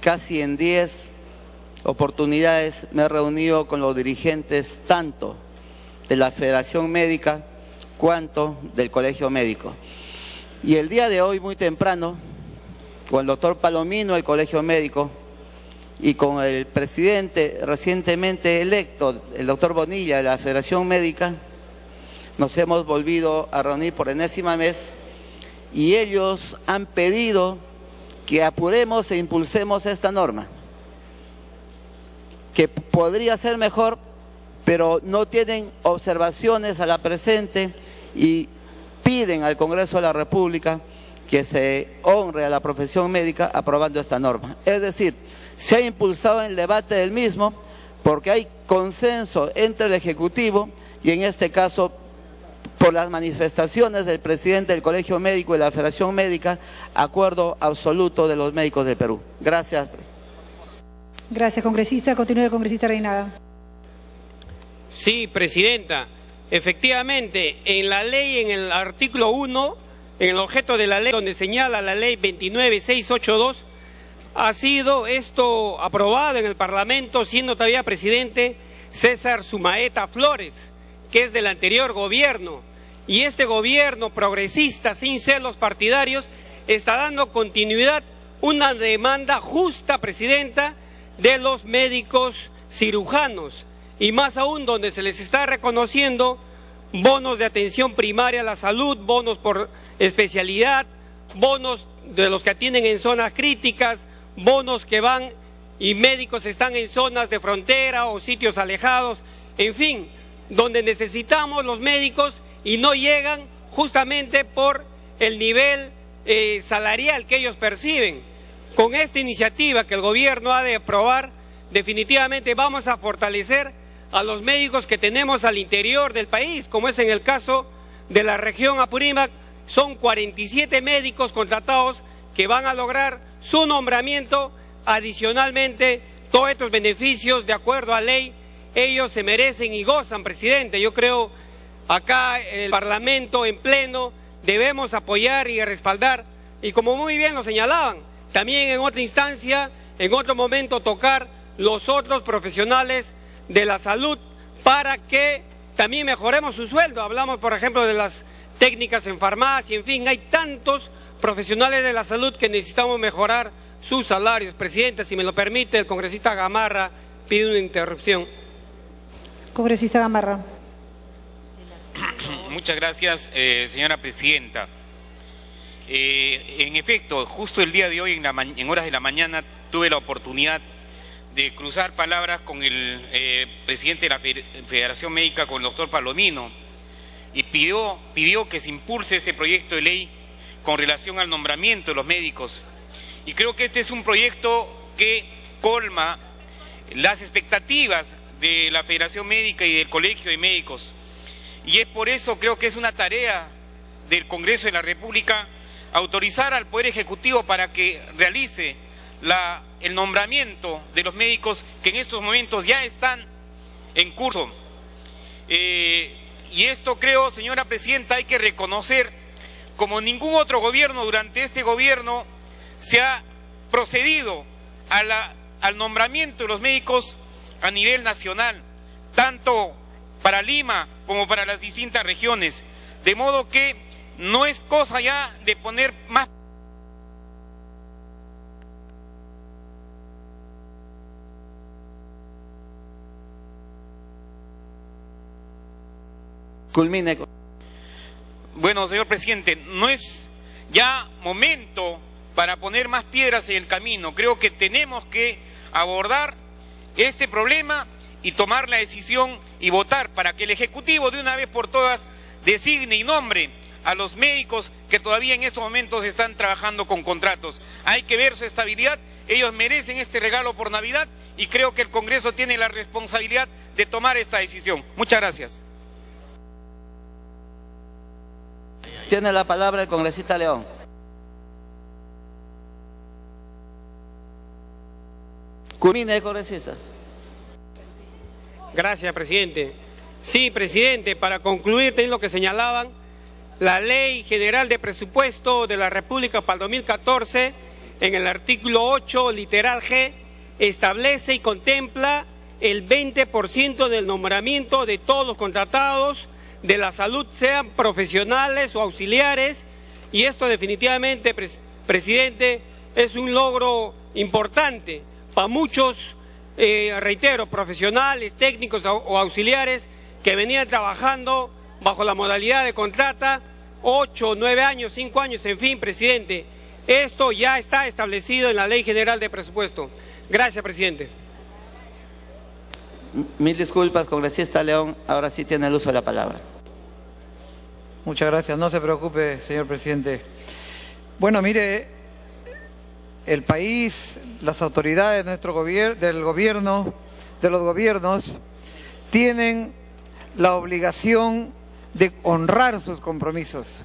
Casi en 10 oportunidades me he reunido con los dirigentes tanto de la Federación Médica cuanto del Colegio Médico. Y el día de hoy, muy temprano, con el doctor Palomino del Colegio Médico y con el presidente recientemente electo, el doctor Bonilla de la Federación Médica, nos hemos volvido a reunir por enésima vez y ellos han pedido que apuremos e impulsemos esta norma, que podría ser mejor, pero no tienen observaciones a la presente y piden al Congreso de la República que se honre a la profesión médica aprobando esta norma. Es decir, se ha impulsado el debate del mismo porque hay consenso entre el Ejecutivo y en este caso por las manifestaciones del presidente del Colegio Médico y la Federación Médica, acuerdo absoluto de los médicos del Perú. Gracias, presidente. Gracias, congresista. Continúa el congresista Reinaga. Sí, presidenta. Efectivamente, en la ley, en el artículo 1, en el objeto de la ley, donde señala la ley 29682, ha sido esto aprobado en el Parlamento, siendo todavía presidente César Sumaeta Flores, que es del anterior gobierno. Y este gobierno progresista, sin celos partidarios, está dando continuidad a una demanda justa, presidenta, de los médicos cirujanos. Y más aún donde se les está reconociendo bonos de atención primaria a la salud, bonos por especialidad, bonos de los que atienden en zonas críticas, bonos que van y médicos están en zonas de frontera o sitios alejados, en fin, donde necesitamos los médicos y no llegan justamente por el nivel salarial que ellos perciben. Con esta iniciativa que el gobierno ha de aprobar, definitivamente vamos a fortalecer a los médicos que tenemos al interior del país, como es en el caso de la región Apurímac. Son 47 médicos contratados que van a lograr su nombramiento. Adicionalmente, todos estos beneficios, de acuerdo a ley, ellos se merecen y gozan, presidente. Yo creo acá el Parlamento en pleno debemos apoyar y respaldar, y como muy bien lo señalaban, también en otra instancia, en otro momento tocar los otros profesionales de la salud para que también mejoremos su sueldo. Hablamos, por ejemplo, de las técnicas en farmacia, en fin, hay tantos profesionales de la salud que necesitamos mejorar sus salarios. Presidente, si me lo permite, el congresista Gamarra pide una interrupción. Congresista Gamarra. Muchas gracias, señora presidenta. En efecto, justo el día de hoy, en horas de la mañana, tuve la oportunidad de cruzar palabras con el presidente de la Federación Médica, con el doctor Palomino, y pidió que se impulse este proyecto de ley con relación al nombramiento de los médicos. Y creo que este es un proyecto que colma las expectativas de la Federación Médica y del Colegio de Médicos. Y es por eso, creo que es una tarea del Congreso de la República autorizar al Poder Ejecutivo para que realice el nombramiento de los médicos que en estos momentos ya están en curso. Y esto, creo, señora presidenta, hay que reconocer, como ningún otro gobierno durante este gobierno se ha procedido al nombramiento de los médicos a nivel nacional, tanto para Lima como para las distintas regiones, de modo que no es cosa ya de poner más. Culmine. Bueno, señor presidente, no es ya momento para poner más piedras en el camino. Creo que tenemos que abordar este problema y tomar la decisión y votar para que el Ejecutivo de una vez por todas designe y nombre a los médicos que todavía en estos momentos están trabajando con contratos. Hay que ver su estabilidad, ellos merecen este regalo por Navidad y creo que el Congreso tiene la responsabilidad de tomar esta decisión. Muchas gracias. Tiene la palabra el congresista León. Culmine, congresista. Gracias, presidente. Sí, presidente, para concluir, también lo que señalaban, la Ley General de Presupuesto de la República para el 2014 en el artículo 8, literal G, establece y contempla el 20% del nombramiento de todos los contratados de la salud, sean profesionales o auxiliares, y esto definitivamente, presidente, es un logro importante para muchos, reitero, profesionales, técnicos o auxiliares que venían trabajando bajo la modalidad de contrata 8, 9 años, 5 años, en fin, presidente. Esto ya está establecido en la Ley General de Presupuesto. Gracias, presidente. Mil disculpas, congresista León, ahora sí tiene el uso de la palabra. Muchas gracias, no se preocupe, señor presidente. Bueno, mire, el país, las autoridades de nuestro gobierno, de los gobiernos, tienen la obligación de honrar sus compromisos.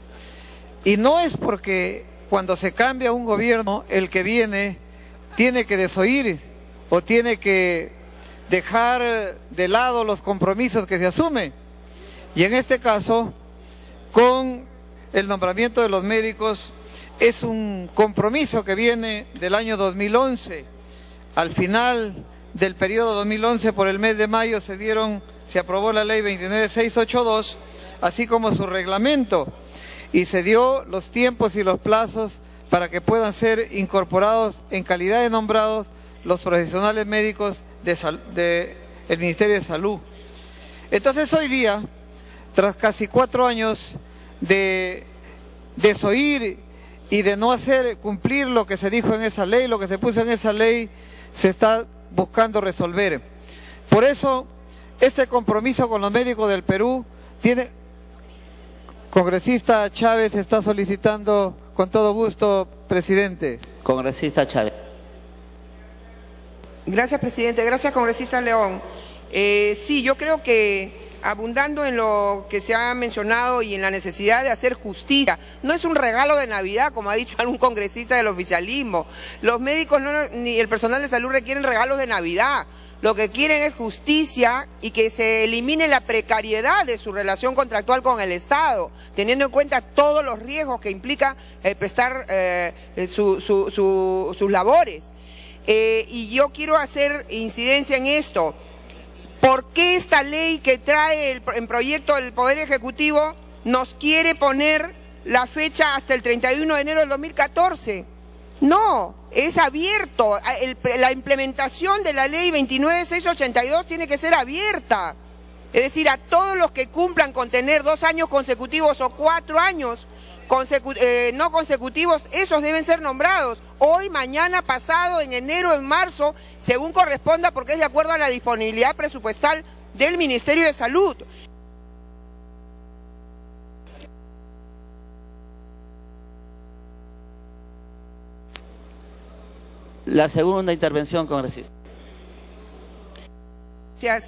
Y no es porque cuando se cambia un gobierno, el que viene tiene que desoír o tiene que dejar de lado los compromisos que se asumen. Y en este caso, con el nombramiento de los médicos, es un compromiso que viene del año 2011. Al final del periodo 2011, por el mes de mayo, se aprobó la ley 29682, así como su reglamento, y se dio los tiempos y los plazos para que puedan ser incorporados en calidad de nombrados los profesionales médicos del Ministerio de Salud. Entonces hoy día, tras casi 4 años de desoír y de no hacer cumplir lo que se dijo en esa ley, lo que se puso en esa ley, se está buscando resolver. Por eso, este compromiso con los médicos del Perú tiene... Congresista Chávez está solicitando con todo gusto, presidente. Congresista Chávez. Gracias, presidente. Gracias, congresista León. Sí, yo creo que abundando en lo que se ha mencionado y en la necesidad de hacer justicia, no es un regalo de Navidad, como ha dicho algún congresista del oficialismo. Los médicos ni el personal de salud requieren regalos de Navidad. Lo que quieren es justicia y que se elimine la precariedad de su relación contractual con el Estado, teniendo en cuenta todos los riesgos que implica prestar sus labores. Y yo quiero hacer incidencia en esto. ¿Por qué esta ley que trae en proyecto el Poder Ejecutivo nos quiere poner la fecha hasta el 31 de enero del 2014? No, es abierto. La implementación de la ley 29682 tiene que ser abierta. Es decir, a todos los que cumplan con tener 2 años consecutivos o 4 años no consecutivos, esos deben ser nombrados. Hoy, mañana, pasado, en enero, en marzo, según corresponda, porque es de acuerdo a la disponibilidad presupuestal del Ministerio de Salud. La segunda intervención, congresista.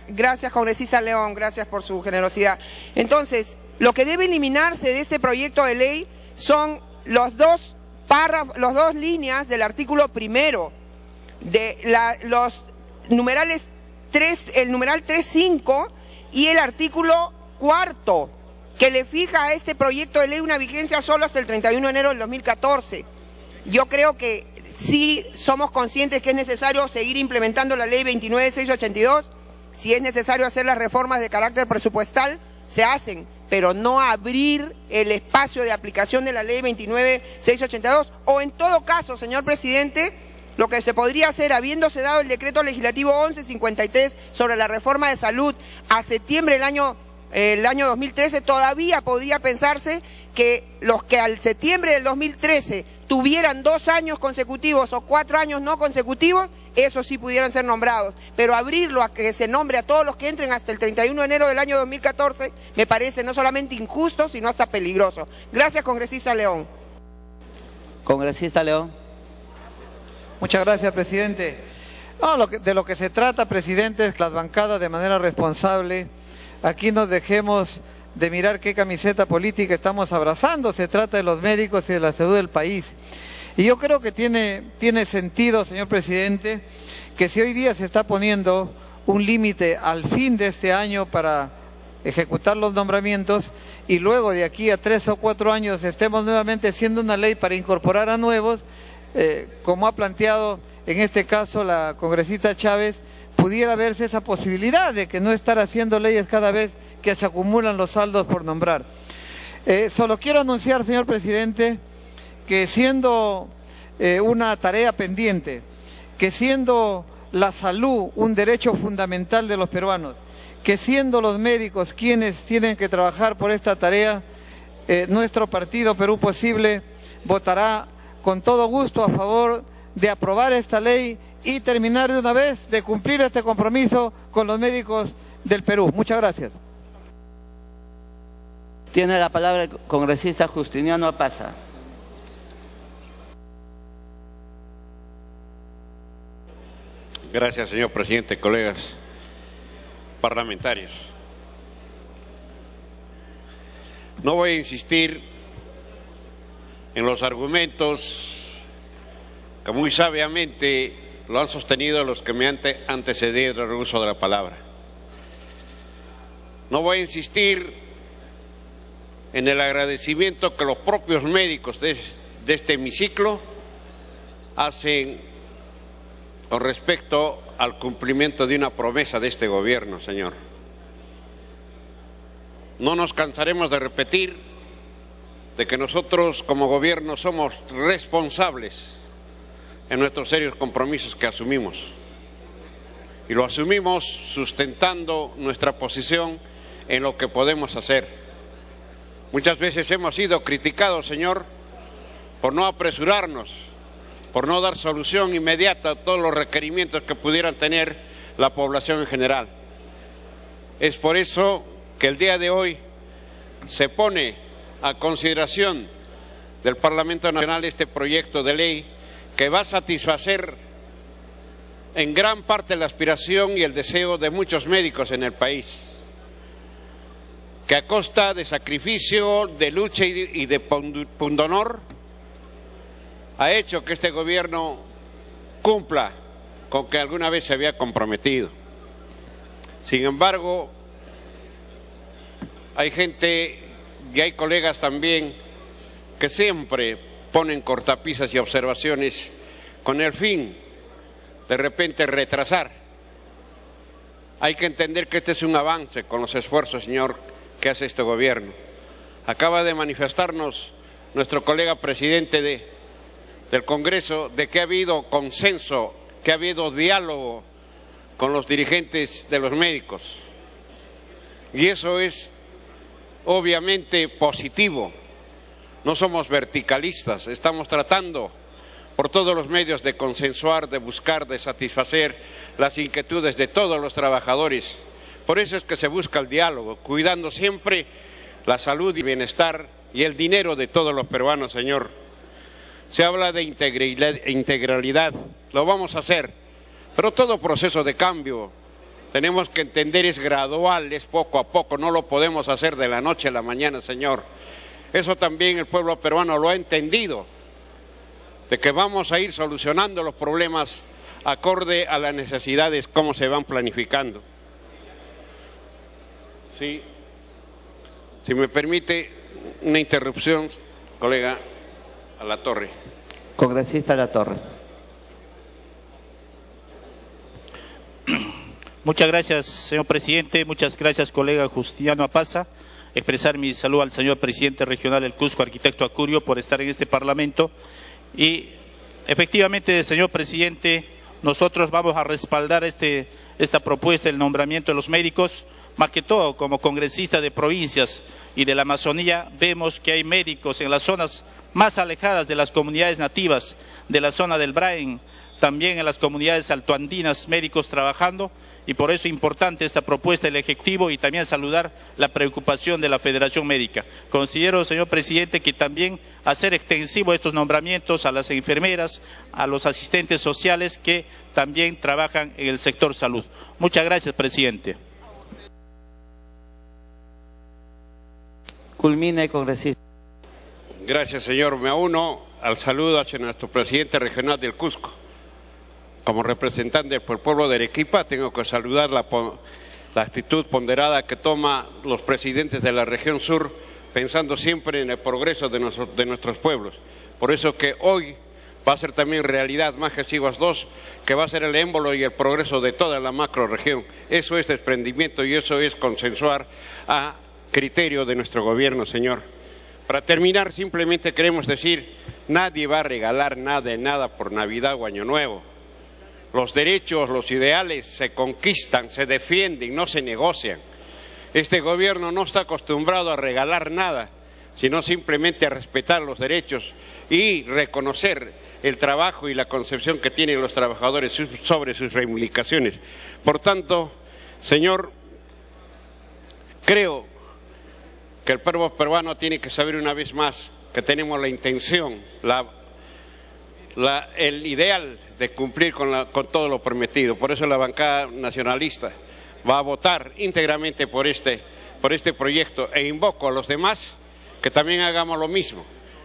Gracias, congresista León, gracias por su generosidad. Entonces, lo que debe eliminarse de este proyecto de ley son los dos líneas del artículo primero, los numerales 3, el numeral 3.5 y el artículo 4, que le fija a este proyecto de ley una vigencia solo hasta el 31 de enero del 2014. Yo creo que sí somos conscientes que es necesario seguir implementando la ley 29682, si es necesario hacer las reformas de carácter presupuestal, se hacen, pero no abrir el espacio de aplicación de la ley 29682, o en todo caso, señor presidente, lo que se podría hacer, habiéndose dado el decreto legislativo 1153 sobre la reforma de salud a septiembre del año 2013, todavía podría pensarse que los que al septiembre del 2013 tuvieran 2 años consecutivos o 4 años no consecutivos, esos sí pudieran ser nombrados, pero abrirlo a que se nombre a todos los que entren hasta el 31 de enero del año 2014 me parece no solamente injusto, sino hasta peligroso. Gracias, congresista León. Congresista León. Muchas gracias, presidente. No, de lo que se trata, presidente, es que las bancadas de manera responsable, aquí nos dejemos de mirar qué camiseta política estamos abrazando, se trata de los médicos y de la salud del país. Y yo creo que tiene sentido, señor presidente, que si hoy día se está poniendo un límite al fin de este año para ejecutar los nombramientos y luego de aquí a 3 o 4 años estemos nuevamente haciendo una ley para incorporar a nuevos, como ha planteado en este caso la congresista Chávez, pudiera verse esa posibilidad de que no estar haciendo leyes cada vez que se acumulan los saldos por nombrar. Solo quiero anunciar, señor presidente, que siendo una tarea pendiente, que siendo la salud un derecho fundamental de los peruanos, que siendo los médicos quienes tienen que trabajar por esta tarea, nuestro partido Perú Posible votará con todo gusto a favor de aprobar esta ley y terminar de una vez de cumplir este compromiso con los médicos del Perú. Muchas gracias. Tiene la palabra el congresista Justiniano Apaza. Gracias, señor presidente, colegas parlamentarios. No voy a insistir en los argumentos que muy sabiamente lo han sostenido los que me han antecedido en el uso de la palabra. No voy a insistir en el agradecimiento que los propios médicos de este hemiciclo hacen con respecto al cumplimiento de una promesa de este gobierno, señor. No nos cansaremos de repetir de que nosotros como gobierno somos responsables en nuestros serios compromisos que asumimos. Y lo asumimos sustentando nuestra posición en lo que podemos hacer. Muchas veces hemos sido criticados, señor, por no apresurarnos, por no dar solución inmediata a todos los requerimientos que pudieran tener la población en general. Es por eso que el día de hoy se pone a consideración del Parlamento Nacional este proyecto de ley que va a satisfacer en gran parte la aspiración y el deseo de muchos médicos en el país, que a costa de sacrificio, de lucha y de pundonor ha hecho que este gobierno cumpla con que alguna vez se había comprometido. Sin embargo, hay gente y hay colegas también que siempre ponen cortapisas y observaciones con el fin de repente retrasar. Hay que entender que este es un avance con los esfuerzos, señor, que hace este gobierno. Acaba de manifestarnos nuestro colega presidente del Congreso de que ha habido consenso, que ha habido diálogo con los dirigentes de los médicos. Y eso es obviamente positivo. No somos verticalistas, estamos tratando por todos los medios de consensuar, de buscar, de satisfacer las inquietudes de todos los trabajadores. Por eso es que se busca el diálogo, cuidando siempre la salud y bienestar y el dinero de todos los peruanos, señor. Se habla de integralidad, lo vamos a hacer, pero todo proceso de cambio tenemos que entender es gradual, es poco a poco, no lo podemos hacer de la noche a la mañana, señor. Eso también el pueblo peruano lo ha entendido, de que vamos a ir solucionando los problemas acorde a las necesidades, cómo se van planificando. Sí, si me permite una interrupción, colega Alatorre. Congresista Alatorre. Muchas gracias, señor presidente. Muchas gracias, colega Justiniano Apaza. Expresar mi saludo al señor presidente regional del Cusco, arquitecto Acurio, por estar en este parlamento. Y efectivamente, señor presidente, nosotros vamos a respaldar esta propuesta del nombramiento de los médicos. Más que todo, como congresista de provincias y de la Amazonía, vemos que hay médicos en las zonas más alejadas de las comunidades nativas, de la zona del Brain, también en las comunidades altoandinas, médicos trabajando, y por eso es importante esta propuesta del Ejecutivo y también saludar la preocupación de la Federación Médica. Considero, señor presidente, que también hacer extensivo estos nombramientos a las enfermeras, a los asistentes sociales que también trabajan en el sector salud. Muchas gracias, presidente. Culmine, congresista. Gracias, señor. Me uno al saludo hacia nuestro presidente regional del Cusco. Como representante del pueblo de Arequipa, tengo que saludar la actitud ponderada que toman los presidentes de la región sur, pensando siempre en el progreso de nuestros pueblos. Por eso que hoy va a ser también realidad Majesiguas 2, que va a ser el émbolo y el progreso de toda la macrorregión. Eso es desprendimiento y eso es consensuar a criterio de nuestro gobierno, señor. Para terminar, simplemente queremos decir, nadie va a regalar nada de nada por Navidad o Año Nuevo. Los derechos, los ideales se conquistan, se defienden, no se negocian. Este gobierno no está acostumbrado a regalar nada, sino simplemente a respetar los derechos y reconocer el trabajo y la concepción que tienen los trabajadores sobre sus reivindicaciones. Por tanto, señor, creo que el pueblo peruano tiene que saber una vez más que tenemos la intención, el ideal de cumplir con todo lo prometido. Por eso la bancada nacionalista va a votar íntegramente por este proyecto e invoco a los demás que también hagamos lo mismo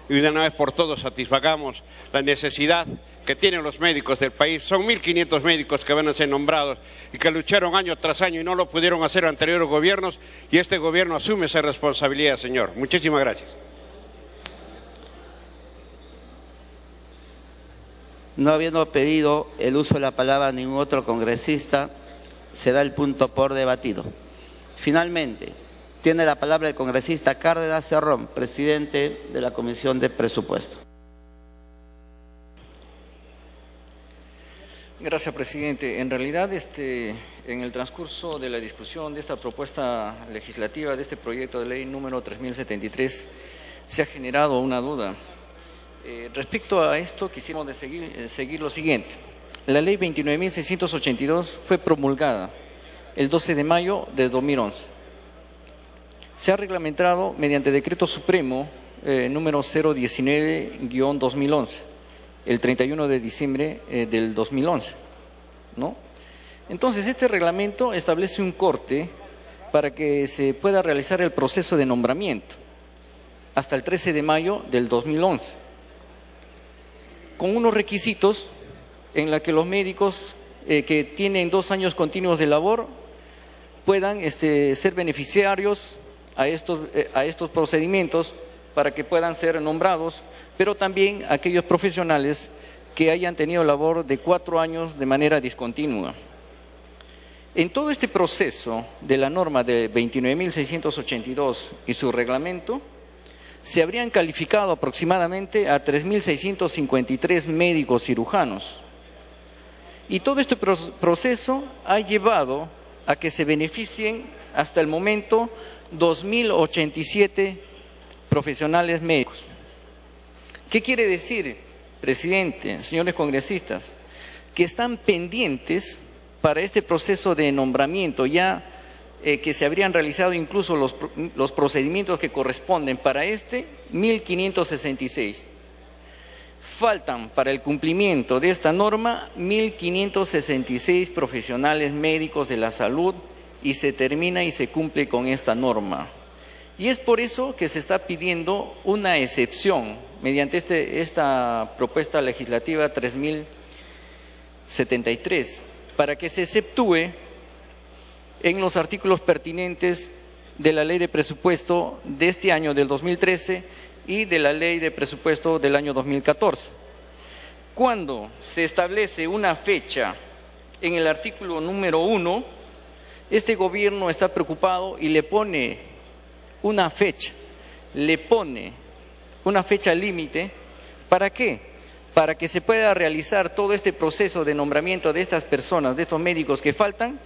y de una vez por todos satisfagamos la necesidad que tienen los médicos del país. Son 1.500 médicos que van a ser nombrados y que lucharon año tras año y no lo pudieron hacer anteriores gobiernos, y este gobierno asume esa responsabilidad, señor. Muchísimas gracias. No habiendo pedido el uso de la palabra a ningún otro congresista, se da el punto por debatido. Finalmente, tiene la palabra el congresista Cárdenas Cerrón, presidente de la Comisión de Presupuesto. Gracias, presidente. En realidad, en el transcurso de la discusión de esta propuesta legislativa, de este proyecto de ley número 3073, se ha generado una duda. Respecto a esto, quisiéramos seguir lo siguiente. La ley 29.682 fue promulgada el 12 de mayo de 2011. Se ha reglamentado mediante decreto supremo número 019-2011, el 31 de diciembre del 2011, ¿no? Entonces, este reglamento establece un corte para que se pueda realizar el proceso de nombramiento hasta el 13 de mayo del 2011, con unos requisitos en la que los médicos que tienen 2 años continuos de labor puedan ser beneficiarios a estos procedimientos para que puedan ser nombrados, pero también aquellos profesionales que hayan tenido labor de 4 años de manera discontinua. En todo este proceso de la norma de 29.682 y su reglamento, se habrían calificado aproximadamente a 3.653 médicos cirujanos. Y todo este proceso ha llevado a que se beneficien hasta el momento 2.087 profesionales médicos. ¿Qué quiere decir, presidente, señores congresistas? Que están pendientes para este proceso de nombramiento, ya que se habrían realizado incluso los procedimientos que corresponden para 1.566. Faltan para el cumplimiento de esta norma 1.566 profesionales médicos de la salud y se termina y se cumple con esta norma. Y es por eso que se está pidiendo una excepción mediante esta propuesta legislativa 3073 para que se exceptúe en los artículos pertinentes de la ley de presupuesto de este año del 2013 y de la ley de presupuesto del año 2014. Cuando se establece una fecha en el artículo número 1, este gobierno está preocupado y le pone una fecha, límite. ¿Para qué? Para que se pueda realizar todo este proceso de nombramiento de estas personas, de estos médicos que faltan,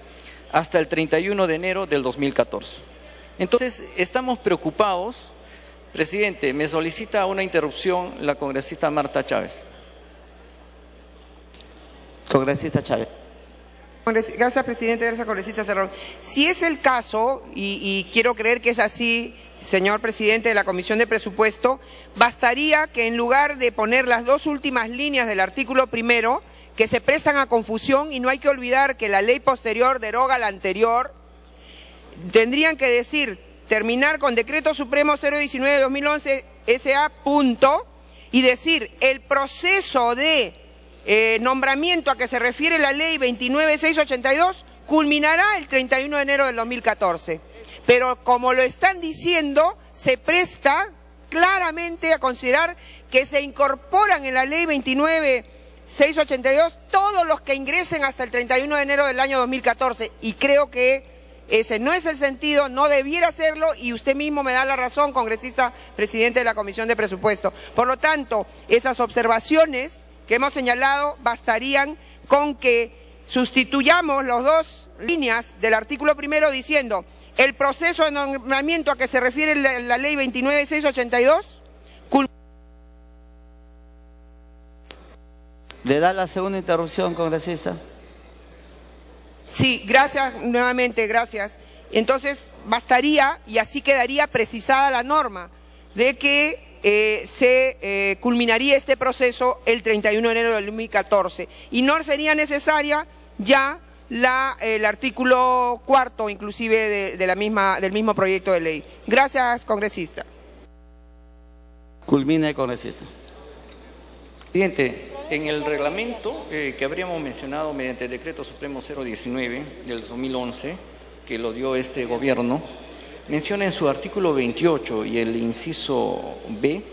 hasta el 31 de enero del 2014. Entonces, estamos preocupados. Presidente, me solicita una interrupción la congresista Marta Chávez. Congresista Chávez. Gracias, presidente. Gracias, congresista Cerrón. Si es el caso, y quiero creer que es así, señor presidente de la Comisión de Presupuesto, bastaría que en lugar de poner las 2 últimas líneas del artículo primero, que se prestan a confusión, y no hay que olvidar que la ley posterior deroga la anterior, tendrían que decir, terminar con Decreto Supremo 019-2011 SA, punto, y decir, el proceso de nombramiento a que se refiere la ley 29.682 culminará el 31 de enero del 2014. Pero como lo están diciendo, se presta claramente a considerar que se incorporan en la ley 29.682 todos los que ingresen hasta el 31 de enero del año 2014. Y creo que ese no es el sentido, no debiera hacerlo, y usted mismo me da la razón, congresista presidente de la Comisión de Presupuesto. Por lo tanto, esas observaciones que hemos señalado bastarían con que sustituyamos las dos líneas del artículo primero diciendo el proceso de nombramiento a que se refiere la ley 29.682. ¿Le da la segunda interrupción, congresista? Sí, gracias nuevamente, gracias. Entonces bastaría, y así quedaría precisada la norma, de que se culminaría este proceso el 31 de enero del 2014 y no sería necesaria ya el artículo cuarto inclusive del mismo proyecto de ley. Gracias, congresista. Culmine, congresista. Presidente, en el reglamento que habríamos mencionado mediante el decreto supremo 019 del 2011, que lo dio este gobierno, menciona en su artículo 28 y el inciso B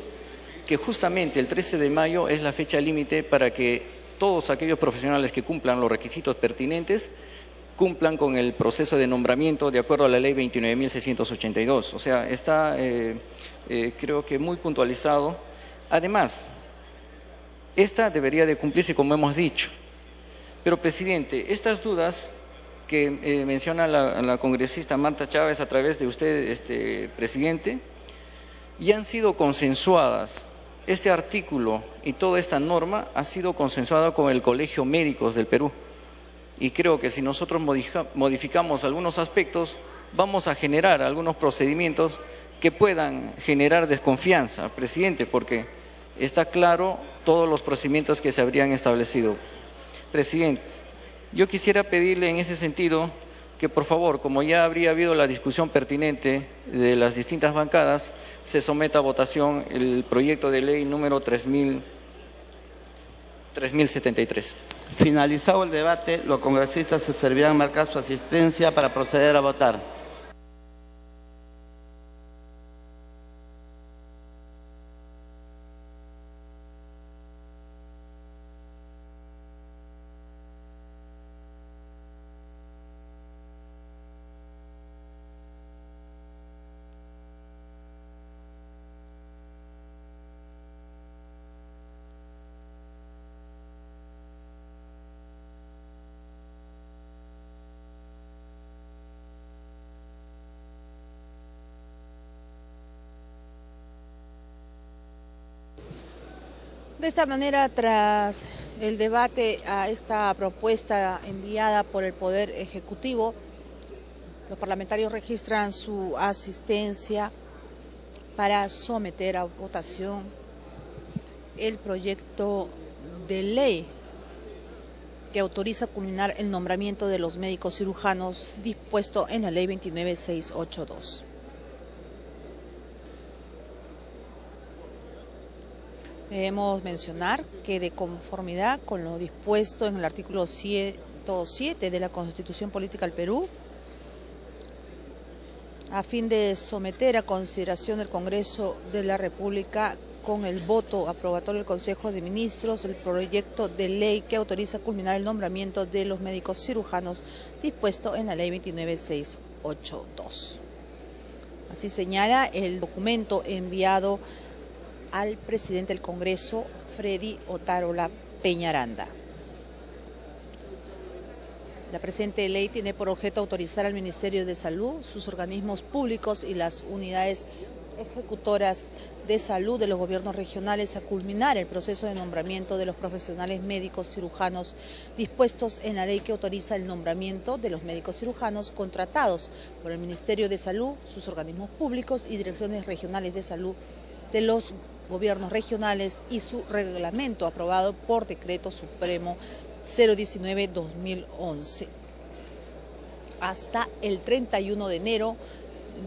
que justamente el 13 de mayo es la fecha límite para que todos aquellos profesionales que cumplan los requisitos pertinentes cumplan con el proceso de nombramiento de acuerdo a la ley 29.682. O sea, está creo que muy puntualizado. Además, esta debería de cumplirse como hemos dicho. Pero, presidente, estas dudas que menciona la congresista Marta Chávez a través de usted, presidente, ya han sido consensuadas. Este artículo y toda esta norma ha sido consensuada con el Colegio Médicos del Perú. Y creo que si nosotros modificamos algunos aspectos, vamos a generar algunos procedimientos que puedan generar desconfianza, presidente, porque está claro todos los procedimientos que se habrían establecido. Presidente, yo quisiera pedirle en ese sentido que por favor, como ya habría habido la discusión pertinente de las distintas bancadas, se someta a votación el proyecto de ley número 3073. Finalizado el debate, los congresistas se servirán marcar su asistencia para proceder a votar. De esta manera, tras el debate a esta propuesta enviada por el Poder Ejecutivo, los parlamentarios registran su asistencia para someter a votación el proyecto de ley que autoriza culminar el nombramiento de los médicos cirujanos dispuesto en la ley 29.682. Debemos mencionar que de conformidad con lo dispuesto en el artículo 107 de la Constitución Política del Perú, a fin de someter a consideración del Congreso de la República con el voto aprobatorio del Consejo de Ministros el proyecto de ley que autoriza culminar el nombramiento de los médicos cirujanos dispuesto en la ley 29.682. Así señala el documento enviado al presidente del Congreso, Freddy Otárola Peñaranda. La presente ley tiene por objeto autorizar al Ministerio de Salud, sus organismos públicos y las unidades ejecutoras de salud de los gobiernos regionales a culminar el proceso de nombramiento de los profesionales médicos cirujanos dispuestos en la ley que autoriza el nombramiento de los médicos cirujanos contratados por el Ministerio de Salud, sus organismos públicos y direcciones regionales de salud de los gobiernos regionales y su reglamento aprobado por Decreto Supremo 019-2011 hasta el 31 de enero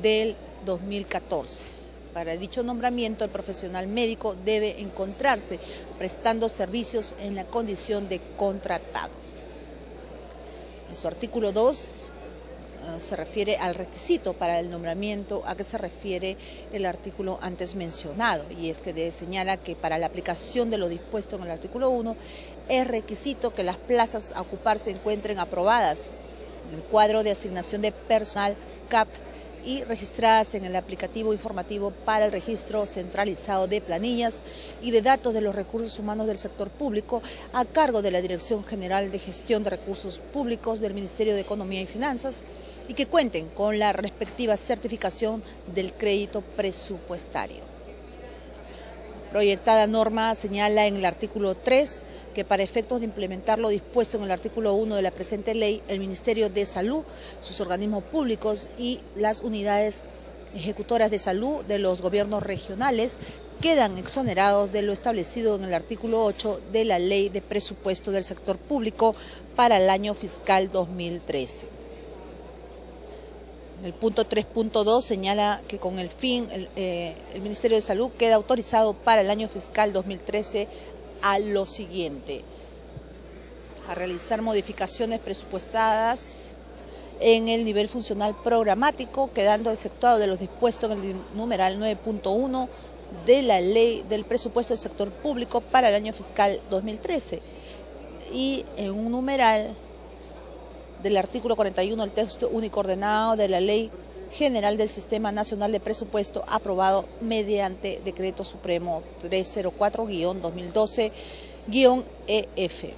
del 2014. Para dicho nombramiento, el profesional médico debe encontrarse prestando servicios en la condición de contratado. En su artículo 2 se refiere al requisito para el nombramiento, a qué se refiere el artículo antes mencionado, y es que señala que para la aplicación de lo dispuesto en el artículo 1 es requisito que las plazas a ocupar se encuentren aprobadas en el cuadro de asignación de personal CAP y registradas en el aplicativo informativo para el registro centralizado de planillas y de datos de los recursos humanos del sector público a cargo de la Dirección General de Gestión de Recursos Públicos del Ministerio de Economía y Finanzas y que cuenten con la respectiva certificación del crédito presupuestario. Proyectada norma señala en el artículo 3 que para efectos de implementar lo dispuesto en el artículo 1 de la presente ley, el Ministerio de Salud, sus organismos públicos y las unidades ejecutoras de salud de los gobiernos regionales quedan exonerados de lo establecido en el artículo 8 de la Ley de Presupuesto del Sector Público para el año fiscal 2013. El punto 3.2 señala que con el fin, el Ministerio de Salud queda autorizado para el año fiscal 2013 a lo siguiente: a realizar modificaciones presupuestadas en el nivel funcional programático, quedando exceptuado de los dispuestos en el numeral 9.1 de la Ley del Presupuesto del Sector Público para el año fiscal 2013 y en un numeral del artículo 41 del texto único ordenado de la Ley General del Sistema Nacional de Presupuesto aprobado mediante Decreto Supremo 304-2012-EF.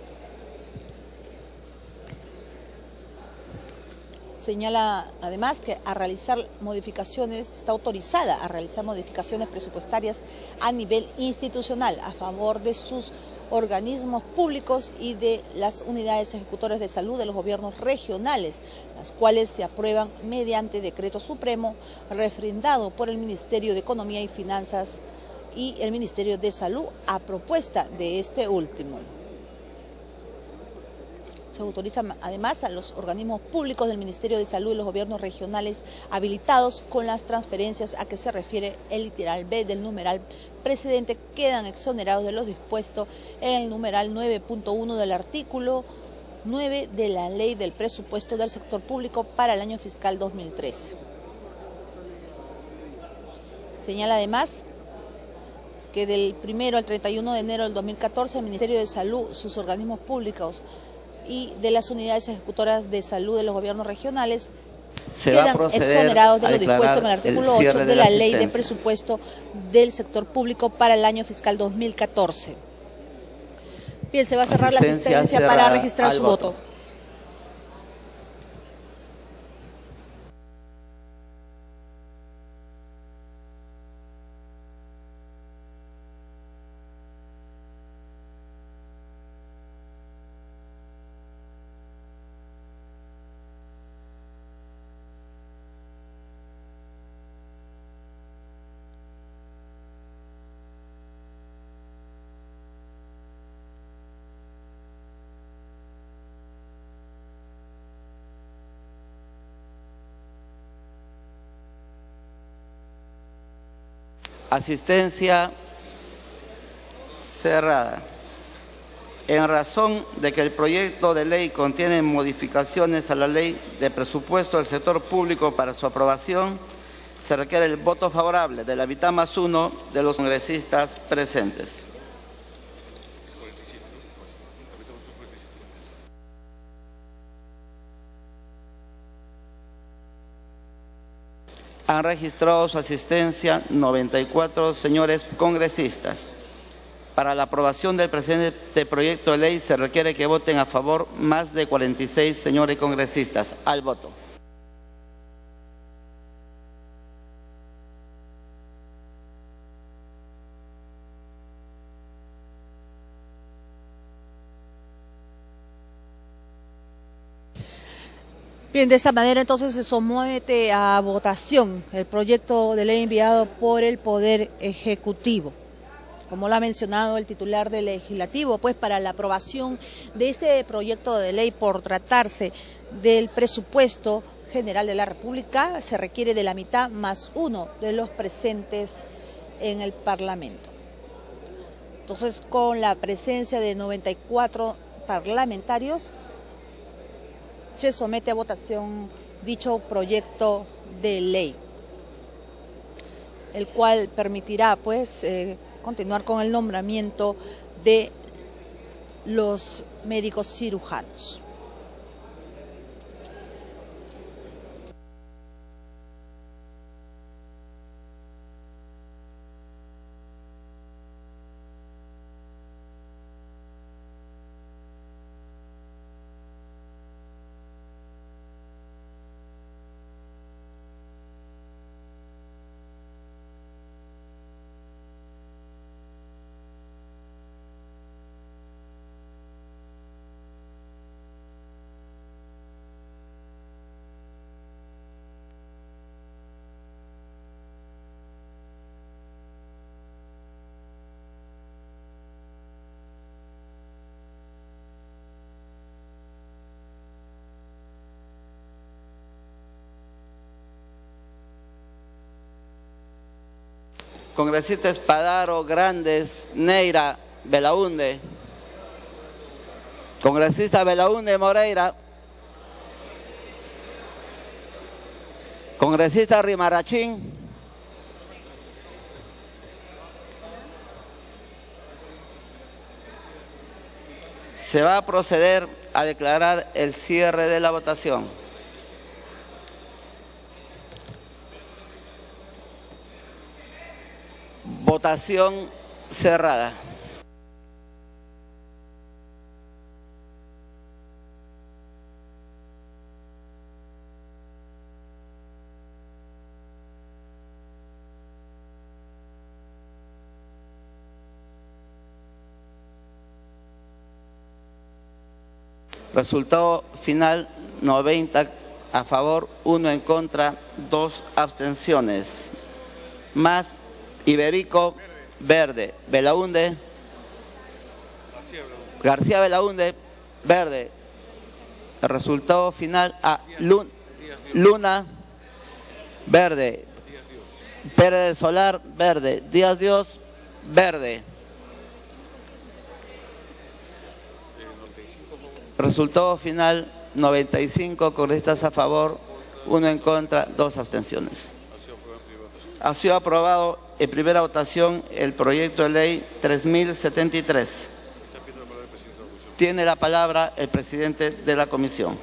Señala además que está autorizada a realizar modificaciones presupuestarias a nivel institucional a favor de sus organismos públicos y de las unidades ejecutoras de salud de los gobiernos regionales, las cuales se aprueban mediante decreto supremo refrendado por el Ministerio de Economía y Finanzas y el Ministerio de Salud a propuesta de este último. Se autoriza además a los organismos públicos del Ministerio de Salud y los gobiernos regionales habilitados con las transferencias a que se refiere el literal B del numeral precedente quedan exonerados de los dispuestos en el numeral 9.1 del artículo 9 de la Ley del Presupuesto del Sector Público para el año fiscal 2013. Señala además que del 1 al 31 de enero del 2014 el Ministerio de Salud, sus organismos públicos y de las unidades ejecutoras de salud de los gobiernos regionales quedan exonerados de lo dispuesto en el artículo 8 de la Ley de Presupuesto del Sector Público para el año fiscal 2014. Bien, se va a cerrar la asistencia para registrar su voto. Asistencia cerrada. En razón de que el proyecto de ley contiene modificaciones a la Ley de Presupuesto del Sector Público para su aprobación, se requiere el voto favorable de la mitad más uno de los congresistas presentes. Han registrado su asistencia 94 señores congresistas. Para la aprobación del presente proyecto de ley se requiere que voten a favor más de 46 señores congresistas. Al voto. Bien, de esta manera entonces se somete a votación el proyecto de ley enviado por el Poder Ejecutivo. Como lo ha mencionado el titular del Legislativo, pues para la aprobación de este proyecto de ley por tratarse del presupuesto general de la República se requiere de la mitad más uno de los presentes en el Parlamento. Entonces, con la presencia de 94 parlamentarios, se somete a votación dicho proyecto de ley, el cual permitirá pues continuar con el nombramiento de los médicos cirujanos. Congresista Espadaro, Grandes, Neira, Belaunde. Congresista Belaunde, Moreira. Congresista Rimarachín. Se va a proceder a declarar el cierre de la votación. Votación cerrada. Resultado final: 90 a favor, 1 en contra, 2 abstenciones. Más Iberico, verde. Belaunde, García Belaunde, verde. El resultado final: Luna, verde. Pérez del Solar, verde. Díaz Dios, verde. Resultado final: 95 congresistas a favor, 1 en contra, 2 abstenciones. Ha sido aprobado en primera votación el proyecto de ley 3073. Tiene la palabra el presidente de la comisión.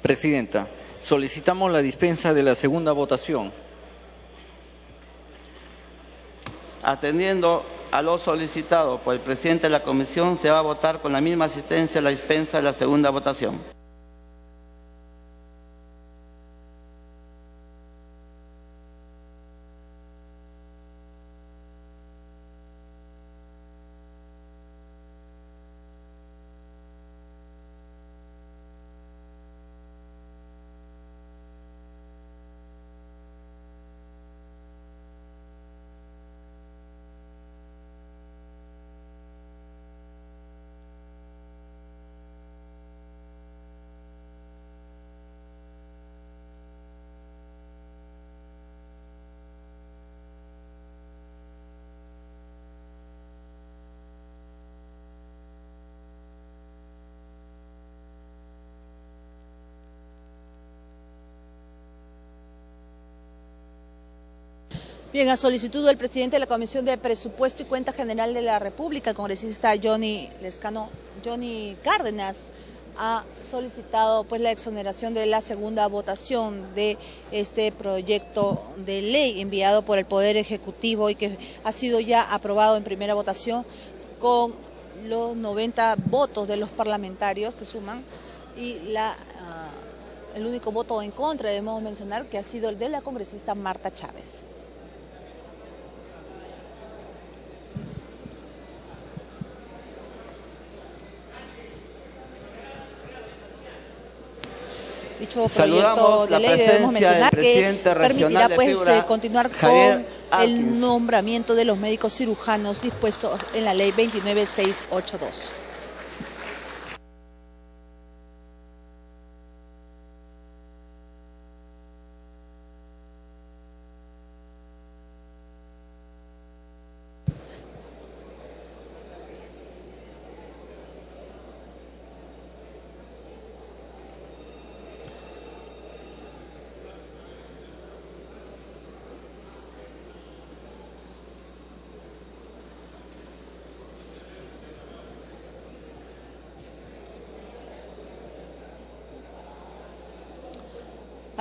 Presidenta, solicitamos la dispensa de la segunda votación. Atendiendo a lo solicitado por el presidente de la comisión, se va a votar con la misma asistencia la dispensa de la segunda votación. Bien, a solicitud del presidente de la Comisión de Presupuesto y Cuenta General de la República, el congresista Johnny Cárdenas, ha solicitado pues la exoneración de la segunda votación de este proyecto de ley enviado por el Poder Ejecutivo y que ha sido ya aprobado en primera votación con los 90 votos de los parlamentarios que suman y el único voto en contra, debemos mencionar, que ha sido el de la congresista Marta Chávez. Dicho proyecto de ley debemos mencionar que permitirá pues continuar con el nombramiento de los médicos cirujanos dispuestos en la ley 29682.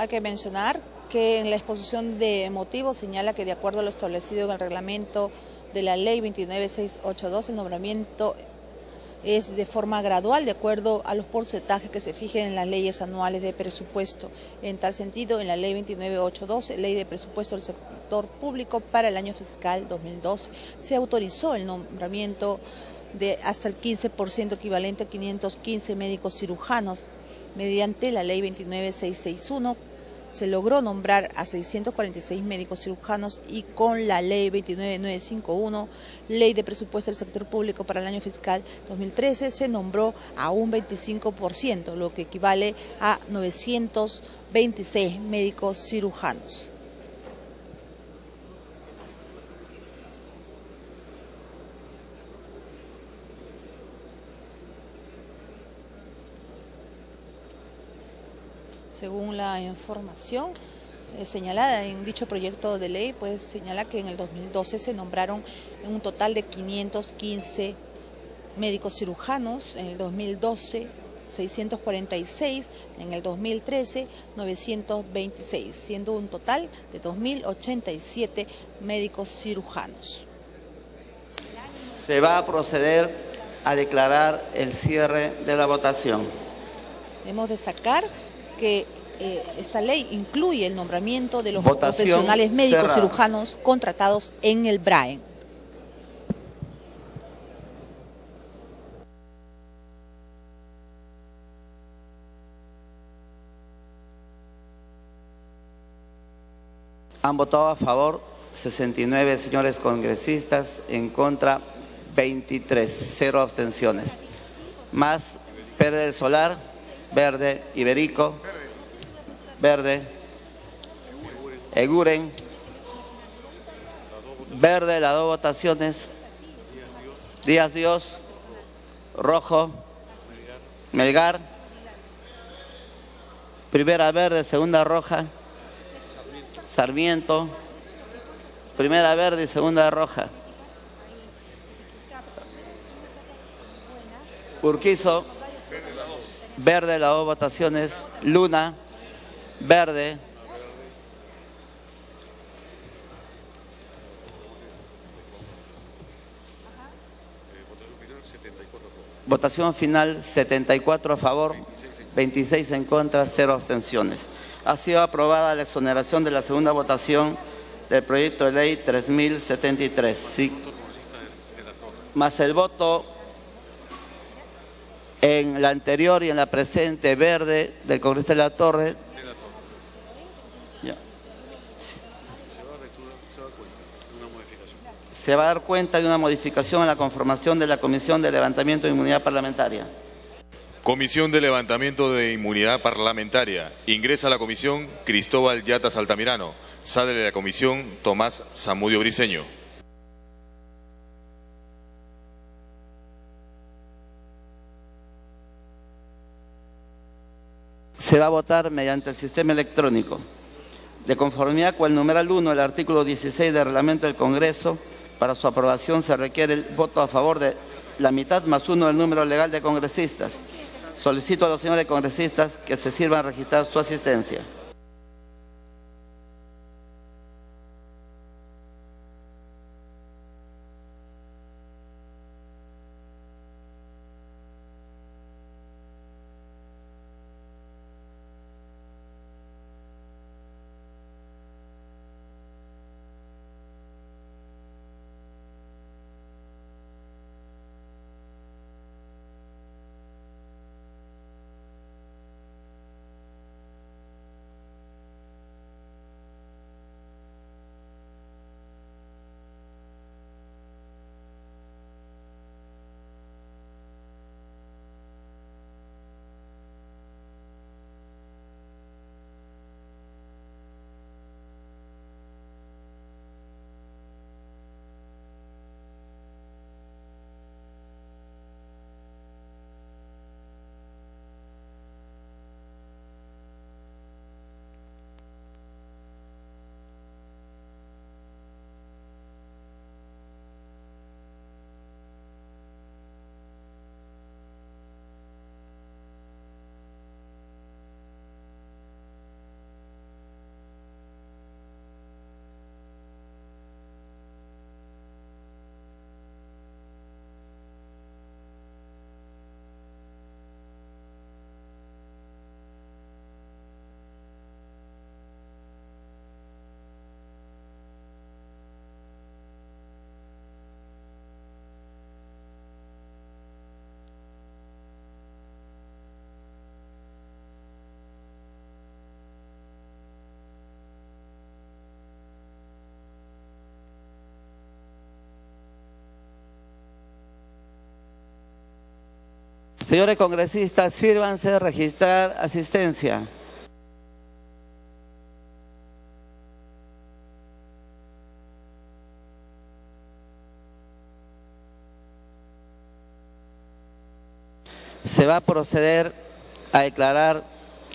Hay que mencionar que en la exposición de motivos señala que de acuerdo a lo establecido en el reglamento de la ley 29682, el nombramiento es de forma gradual, de acuerdo a los porcentajes que se fijen en las leyes anuales de presupuesto. En tal sentido, en la ley 29812, ley de presupuesto del sector público para el año fiscal 2012, se autorizó el nombramiento de hasta el 15% equivalente a 515 médicos cirujanos. Mediante la ley 29661, se logró nombrar a 646 médicos cirujanos y con la ley 29951, ley de presupuesto del sector público para el año fiscal 2013, se nombró a un 25%, lo que equivale a 926 médicos cirujanos. Según la información señalada en dicho proyecto de ley, pues señala que en el 2012 se nombraron un total de 515 médicos cirujanos, en el 2012 646, en el 2013 926, siendo un total de 2.087 médicos cirujanos. Se va a proceder a declarar el cierre de la votación. Debemos destacar que esta ley incluye el nombramiento de los Votación profesionales médicos cerrada. cirujanos contratados en el BRAEN. Han votado a favor 69 señores congresistas, en contra 23, 0 abstenciones. Más Verde del Solar, verde, Iberico, verde, Eguren, verde, las dos votaciones, Díaz Dios, rojo, Melgar, primera verde, segunda roja, Sarmiento, primera verde y segunda roja, Urquizo, verde, las dos votaciones, Luna, verde, votación final 74 a favor, 26 en contra, 0 abstenciones. Ha sido aprobada la exoneración de la segunda votación del proyecto de ley 3073. Sí. Más el voto en la anterior y en la presente verde del congresista de la Torre. Ya. Se va a dar cuenta de una modificación en la conformación de la Comisión de Levantamiento de Inmunidad Parlamentaria. Comisión de Levantamiento de Inmunidad Parlamentaria. Ingresa a la comisión Cristóbal Yatas Altamirano. Sale de la comisión Tomás Zamudio Briceño. Se va a votar mediante el sistema electrónico. De conformidad con el numeral 1 del artículo 16 del reglamento del Congreso, para su aprobación se requiere el voto a favor de la mitad más uno del número legal de congresistas. Solicito a los señores congresistas que se sirvan a registrar su asistencia. Señores congresistas, sírvanse de registrar asistencia. Se va a proceder a declarar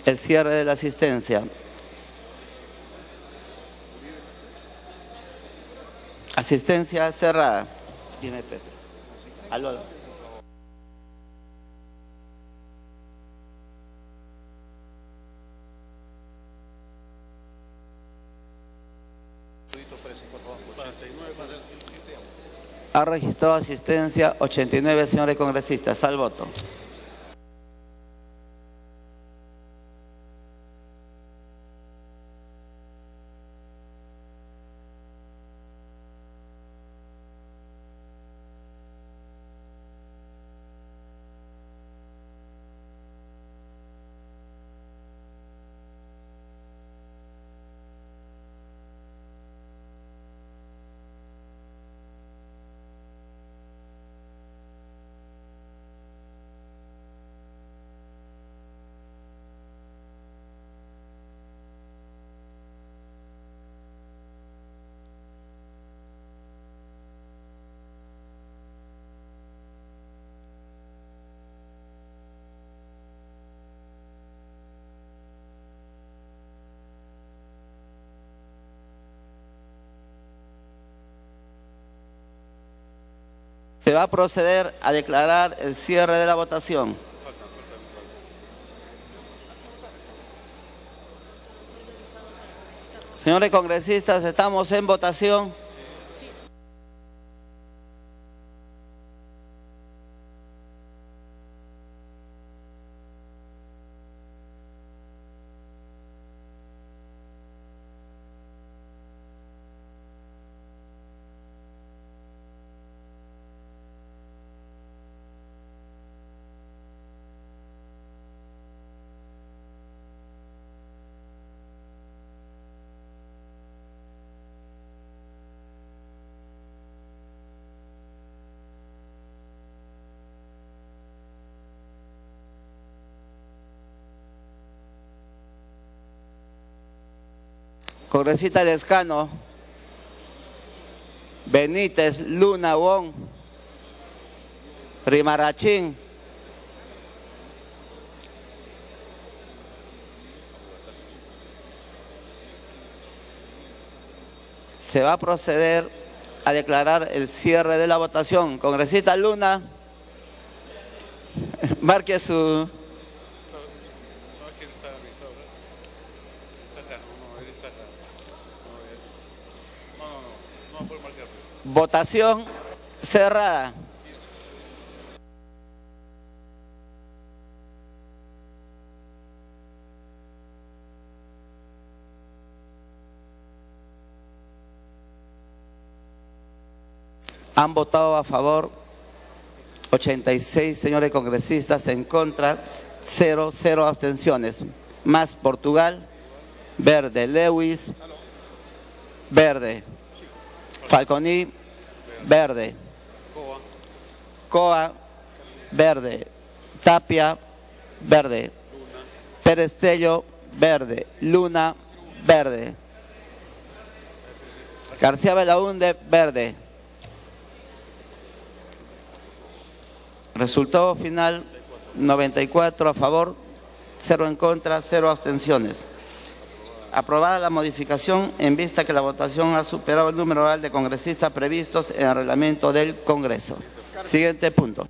el cierre de la asistencia. Asistencia cerrada. Dime, Pepe. Aló. Ha registrado asistencia 89 señores congresistas. Al voto. Se va a proceder a declarar el cierre de la votación. Señores congresistas, estamos en votación. Congresista Lescano, Benítez, Luna, Wong, Rimarachín, se va a proceder a declarar el cierre de la votación. Congresista Luna, marque su... Votación cerrada. Han votado a favor 86 señores congresistas, en contra 0 abstenciones. Más Portugal, verde. Lewis, verde. Falconi, verde. Coa, verde. Tapia, verde. Pérez Tello, verde. Luna, verde. García Belaúnde, verde. Resultado final, 94 a favor, 0 en contra, 0 abstenciones. Aprobada la modificación en vista que la votación ha superado el número real de congresistas previstos en el reglamento del Congreso. Siguiente punto.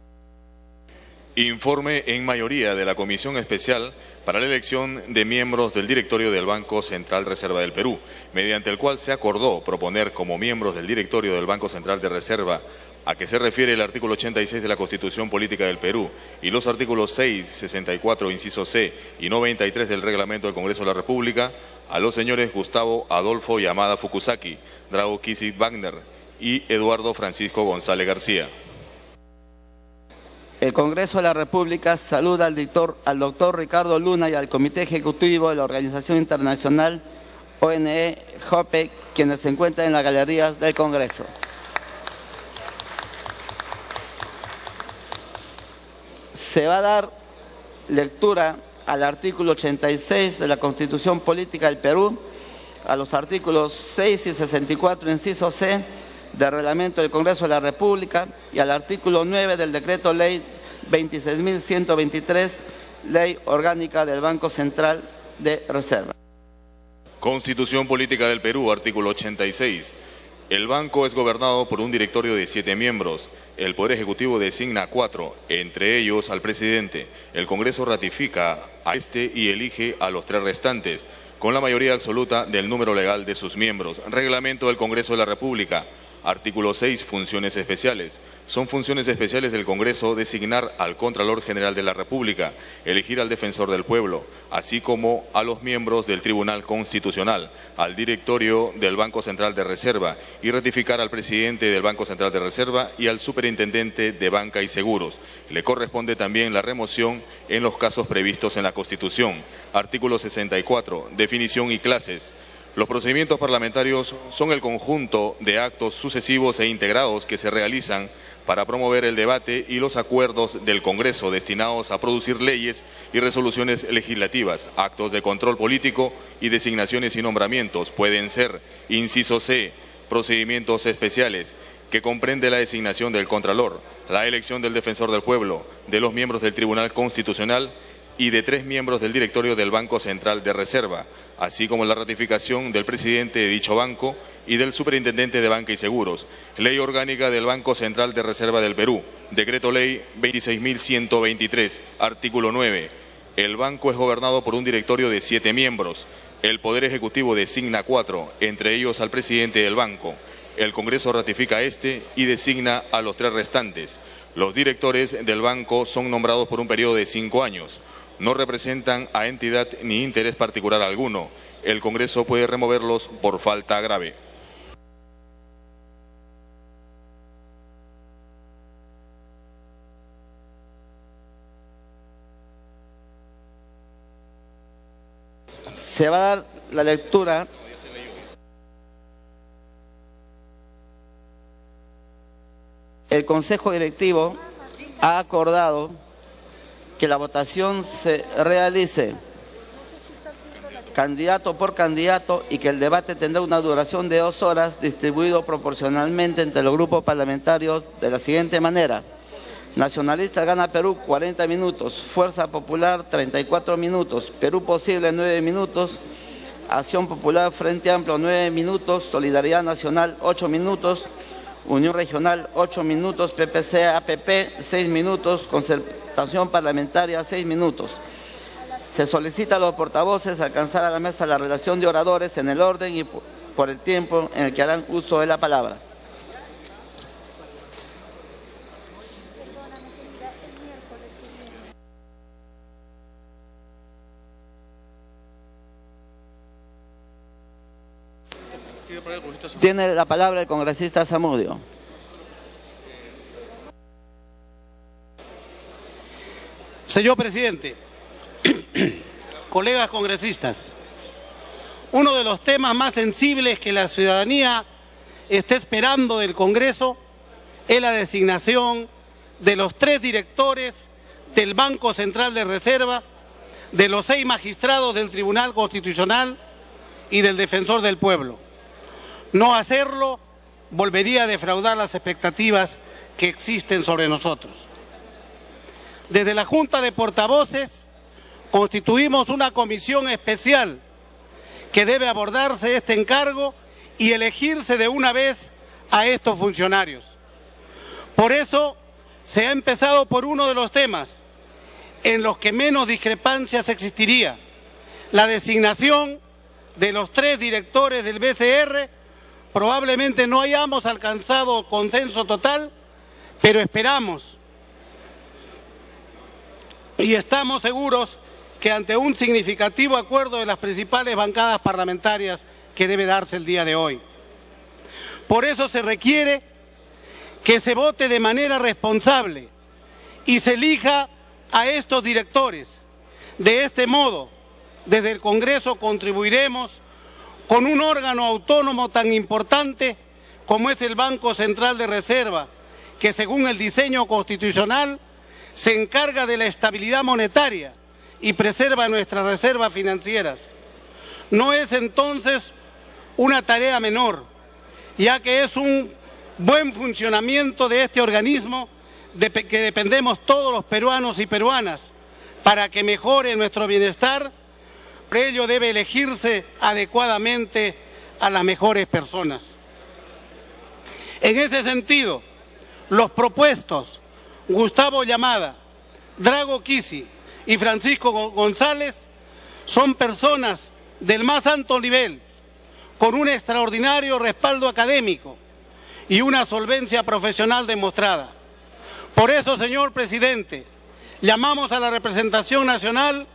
Informe en mayoría de la Comisión Especial para la elección de miembros del directorio del Banco Central Reserva del Perú, mediante el cual se acordó proponer como miembros del directorio del Banco Central de Reserva, a que se refiere el artículo 86 de la Constitución Política del Perú y los artículos 6, 64, inciso C y 93 del Reglamento del Congreso de la República, a los señores Gustavo Adolfo Yamada Fukusaki, Drago Kisi Wagner y Eduardo Francisco González García. El Congreso de la República saluda al doctor Ricardo Luna y al Comité Ejecutivo de la Organización Internacional ONE-JOPE, quienes se encuentran en las galerías del Congreso. Se va a dar lectura al artículo 86 de la Constitución Política del Perú, a los artículos 6 y 64, inciso C, del Reglamento del Congreso de la República y al artículo 9 del Decreto Ley 26.123, Ley Orgánica del Banco Central de Reserva. Constitución Política del Perú, artículo 86. El banco es gobernado por un directorio de 7 miembros. El Poder Ejecutivo designa 4, entre ellos al presidente. El Congreso ratifica a este y elige a los 3 restantes, con la mayoría absoluta del número legal de sus miembros. Reglamento del Congreso de la República. Artículo 6. Funciones especiales. Son funciones especiales del Congreso designar al Contralor General de la República, elegir al Defensor del Pueblo, así como a los miembros del Tribunal Constitucional, al Directorio del Banco Central de Reserva y ratificar al Presidente del Banco Central de Reserva y al Superintendente de Banca y Seguros. Le corresponde también la remoción en los casos previstos en la Constitución. Artículo 64. Definición y clases. Los procedimientos parlamentarios son el conjunto de actos sucesivos e integrados que se realizan para promover el debate y los acuerdos del Congreso destinados a producir leyes y resoluciones legislativas. Actos de control político y designaciones y nombramientos pueden ser, inciso C, procedimientos especiales, que comprende la designación del Contralor, la elección del Defensor del Pueblo, de los miembros del Tribunal Constitucional y de 3 miembros del Directorio del Banco Central de Reserva, así como la ratificación del presidente de dicho banco y del superintendente de Banca y Seguros. Ley Orgánica del Banco Central de Reserva del Perú. Decreto Ley 26.123, artículo 9. El banco es gobernado por un directorio de 7 miembros. El Poder Ejecutivo designa 4, entre ellos al presidente del banco. El Congreso ratifica a este y designa a los 3 restantes. Los directores del banco son nombrados por un periodo de 5 años. No representan a entidad ni interés particular alguno. El Congreso puede removerlos por falta grave. Se va a dar la lectura el Consejo Directivo ha acordado que la votación se realice candidato por candidato y que el debate tendrá una duración de 2 horas distribuido proporcionalmente entre los grupos parlamentarios de la siguiente manera. Nacionalista Gana Perú, 40 minutos. Fuerza Popular, 34 minutos. Perú Posible, 9 minutos. Acción Popular Frente Amplio, 9 minutos. Solidaridad Nacional, 8 minutos. Unión Regional, 8 minutos. PPC-APP, 6 minutos. Concertación Parlamentaria, 6 minutos. Se solicita a los portavoces alcanzar a la mesa la relación de oradores en el orden y por el tiempo en el que harán uso de la palabra. Tiene la palabra el congresista Zamudio. Señor presidente, colegas congresistas, uno de los temas más sensibles que la ciudadanía está esperando del Congreso es la designación de los 3 directores del Banco Central de Reserva, de los 6 magistrados del Tribunal Constitucional y del Defensor del Pueblo. No hacerlo volvería a defraudar las expectativas que existen sobre nosotros. Desde la Junta de Portavoces constituimos una comisión especial que debe abordarse este encargo y elegirse de una vez a estos funcionarios. Por eso se ha empezado por uno de los temas en los que menos discrepancias existiría, la designación de los 3 directores del BCR. Probablemente no hayamos alcanzado consenso total, pero esperamos y estamos seguros que ante un significativo acuerdo de las principales bancadas parlamentarias que debe darse el día de hoy. Por eso se requiere que se vote de manera responsable y se elija a estos directores. De este modo, desde el Congreso contribuiremos con un órgano autónomo tan importante como es el Banco Central de Reserva, que según el diseño constitucional se encarga de la estabilidad monetaria y preserva nuestras reservas financieras. No es entonces una tarea menor, ya que es un buen funcionamiento de este organismo que dependemos todos los peruanos y peruanas para que mejore nuestro bienestar. Por ello debe elegirse adecuadamente a las mejores personas. En ese sentido, los propuestos Gustavo Llamada, Drago Kisi y Francisco González son personas del más alto nivel, con un extraordinario respaldo académico y una solvencia profesional demostrada. Por eso, señor presidente, llamamos a la representación nacional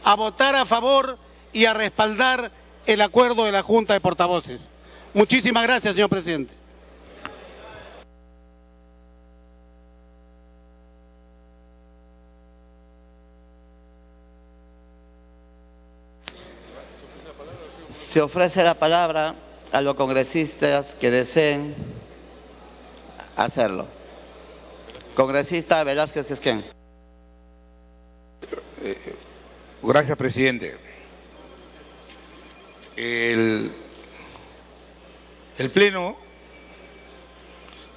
a votar a favor y a respaldar el acuerdo de la Junta de Portavoces. Muchísimas gracias, señor presidente. Se ofrece la palabra a los congresistas que deseen hacerlo. Congresista Velázquez Quisquén. Gracias, presidente. El Pleno,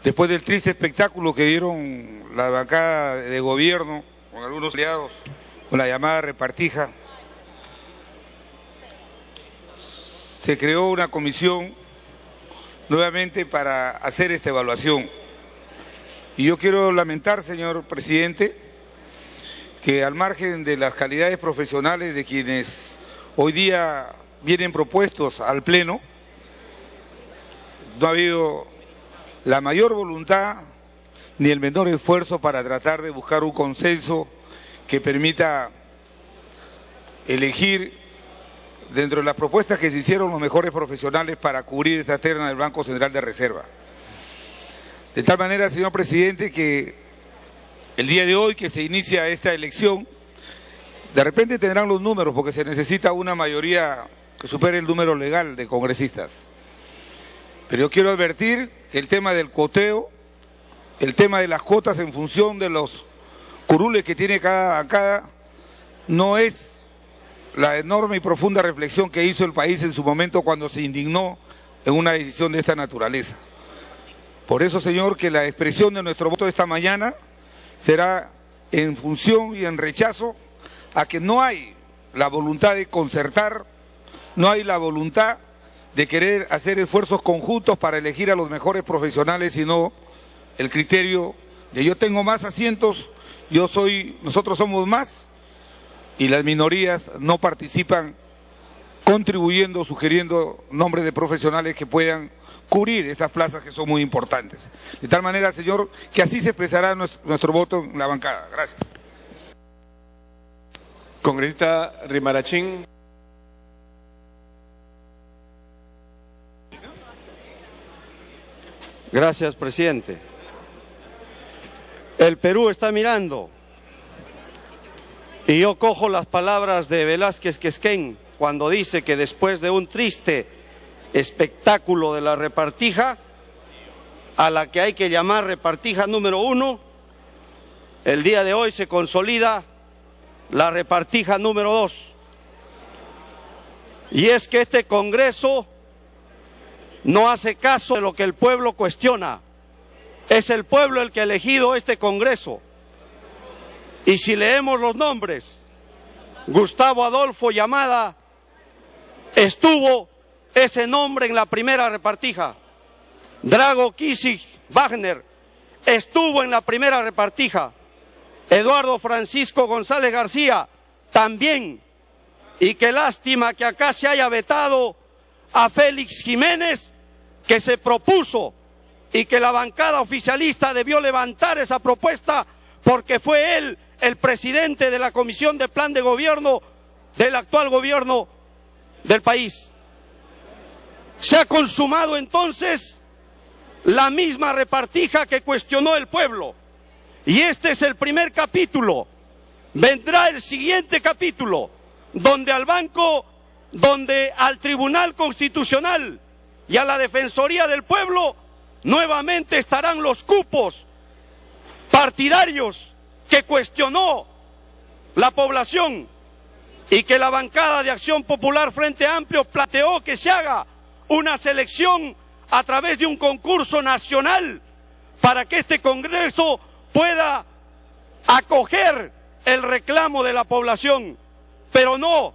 después del triste espectáculo que dieron la bancada de gobierno con algunos aliados, con la llamada repartija, se creó una comisión nuevamente para hacer esta evaluación. Y yo quiero lamentar, señor presidente, que al margen de las calidades profesionales de quienes hoy día vienen propuestos al Pleno, no ha habido la mayor voluntad ni el menor esfuerzo para tratar de buscar un consenso que permita elegir dentro de las propuestas que se hicieron los mejores profesionales para cubrir esta terna del Banco Central de Reserva. De tal manera, señor presidente, que el día de hoy que se inicia esta elección, de repente tendrán los números porque se necesita una mayoría que supere el número legal de congresistas. Pero yo quiero advertir que el tema del cuoteo, el tema de las cuotas en función de los curules que tiene cada bancada, no es la enorme y profunda reflexión que hizo el país en su momento cuando se indignó en una decisión de esta naturaleza. Por eso, señor, que la expresión de nuestro voto esta mañana será en función y en rechazo a que no hay la voluntad de concertar, no hay la voluntad de querer hacer esfuerzos conjuntos para elegir a los mejores profesionales, sino el criterio de yo tengo más asientos, nosotros somos más, y las minorías no participan contribuyendo, sugiriendo nombres de profesionales que puedan cubrir estas plazas que son muy importantes. De tal manera, señor, que así se expresará nuestro voto en la bancada. Gracias. Congresista Rimarachín. Gracias, presidente. El Perú está mirando. Y yo cojo las palabras de Velázquez Quisquén cuando dice que después de un triste espectáculo de la repartija, a la que hay que llamar repartija número 1, el día de hoy se consolida la repartija número 2. Y es que este Congreso no hace caso de lo que el pueblo cuestiona. Es el pueblo el que ha elegido este Congreso. Y si leemos los nombres, Gustavo Adolfo Llamada estuvo ese nombre en la primera repartija. Drago Kisi Wagner estuvo en la primera repartija. Eduardo Francisco González García también. Y qué lástima que acá se haya vetado a Félix Jiménez, que se propuso y que la bancada oficialista debió levantar esa propuesta porque fue él el presidente de la Comisión de Plan de Gobierno del actual gobierno del país. Se ha consumado entonces la misma repartija que cuestionó el pueblo. Y este es el primer capítulo. Vendrá el siguiente capítulo, donde al Tribunal Constitucional y a la Defensoría del Pueblo nuevamente estarán los cupos partidarios que cuestionó la población y que la bancada de Acción Popular Frente Amplio planteó que se haga una selección a través de un concurso nacional para que este Congreso pueda acoger el reclamo de la población. Pero no,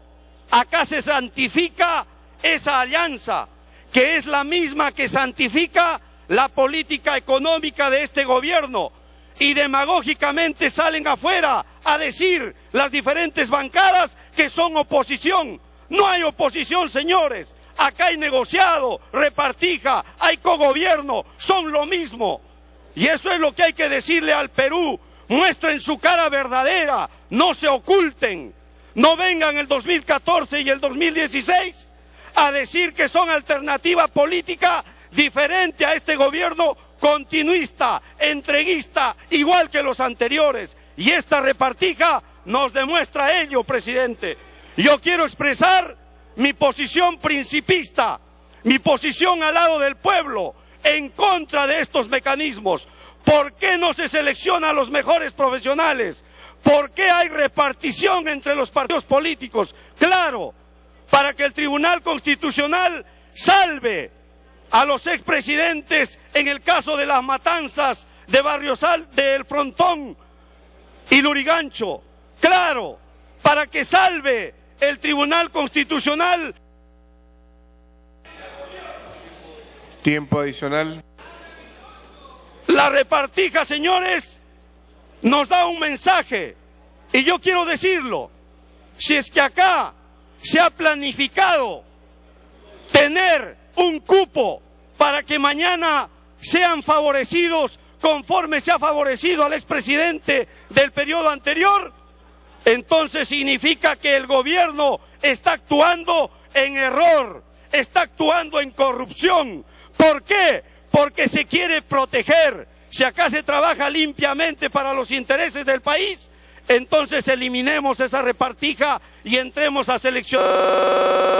acá se santifica esa alianza, que es la misma que santifica la política económica de este gobierno, y demagógicamente salen afuera a decir las diferentes bancadas que son oposición. No hay oposición, señores. Acá hay negociado, repartija, hay cogobierno, son lo mismo. Y eso es lo que hay que decirle al Perú. Muestren su cara verdadera, no se oculten. No vengan el 2014 y el 2016 a decir que son alternativa política diferente a este gobierno continuista, entreguista, igual que los anteriores. Y esta repartija nos demuestra ello, presidente. Yo quiero expresar mi posición principista, mi posición al lado del pueblo, en contra de estos mecanismos. ¿Por qué no se selecciona a los mejores profesionales? ¿Por qué hay repartición entre los partidos políticos? Claro, para que el Tribunal Constitucional salve a los expresidentes en el caso de las matanzas de del Frontón y Lurigancho. Claro, para que salve el Tribunal Constitucional. Tiempo adicional. La repartija, señores, nos da un mensaje, y yo quiero decirlo. Si es que acá se ha planificado tener un cupo para que mañana sean favorecidos conforme se ha favorecido al expresidente del periodo anterior, entonces significa que el gobierno está actuando en error, está actuando en corrupción. ¿Por qué? Porque se quiere proteger. Si acá se trabaja limpiamente para los intereses del país, entonces eliminemos esa repartija y entremos a seleccionar.